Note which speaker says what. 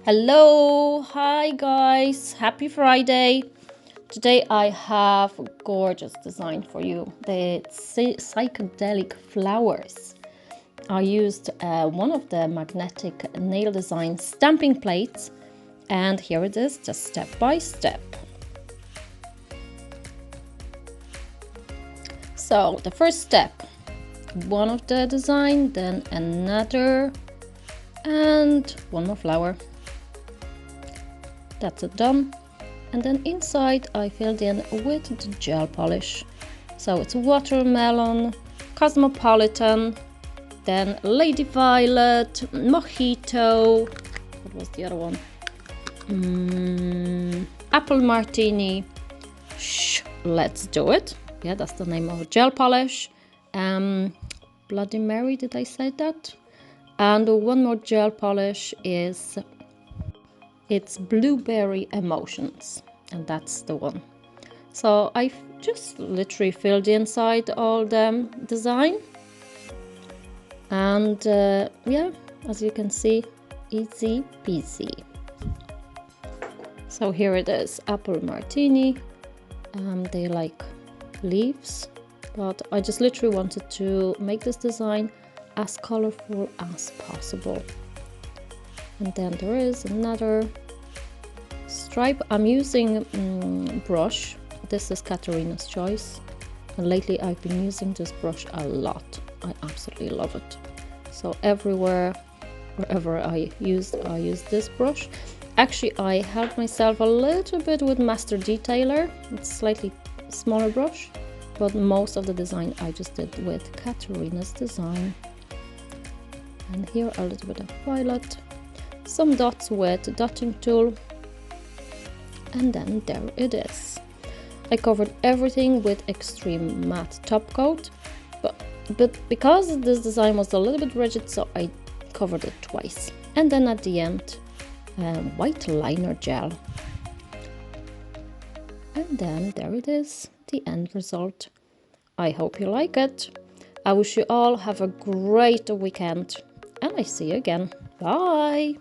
Speaker 1: Hello, hi guys, happy Friday. Today I have a gorgeous design for you. The psychedelic flowers. I used one of the magnetic nail design stamping plates, and here it is, just step by step. So the first step, one of the design, then another, and one more flower. That's it, done. And then inside I filled in with the gel polish. So it's watermelon, cosmopolitan, then lady violet, Mohito, what was the other one? Apple martini. Let's do it. Yeah, that's the name of a gel polish. Bloody Mary, did I say that? And one more gel polish is, it's blueberry emotions, and that's the one. So I just literally filled inside all the design, and yeah, as you can see, easy peasy. So here it is, apple martini. They like leaves, but I just literally wanted to make this design as colorful as possible. And then there is another stripe. I'm using brush. This is Katarina's choice, and lately I've been using this brush a lot. I absolutely love it. So everywhere, wherever I use this brush. Actually, I helped myself a little bit with Master Detailer. It's slightly smaller brush, but most of the design I just did with Katarina's design. And here a little bit of violet, some dots with dotting tool, and then there it is. I covered everything with extreme matte top coat, but because this design was a little bit rigid, so I covered it twice. And then at the end, white liner gel. And then there it is, the end result. I hope you like it. I wish you all have a great weekend, and I see you again. Bye!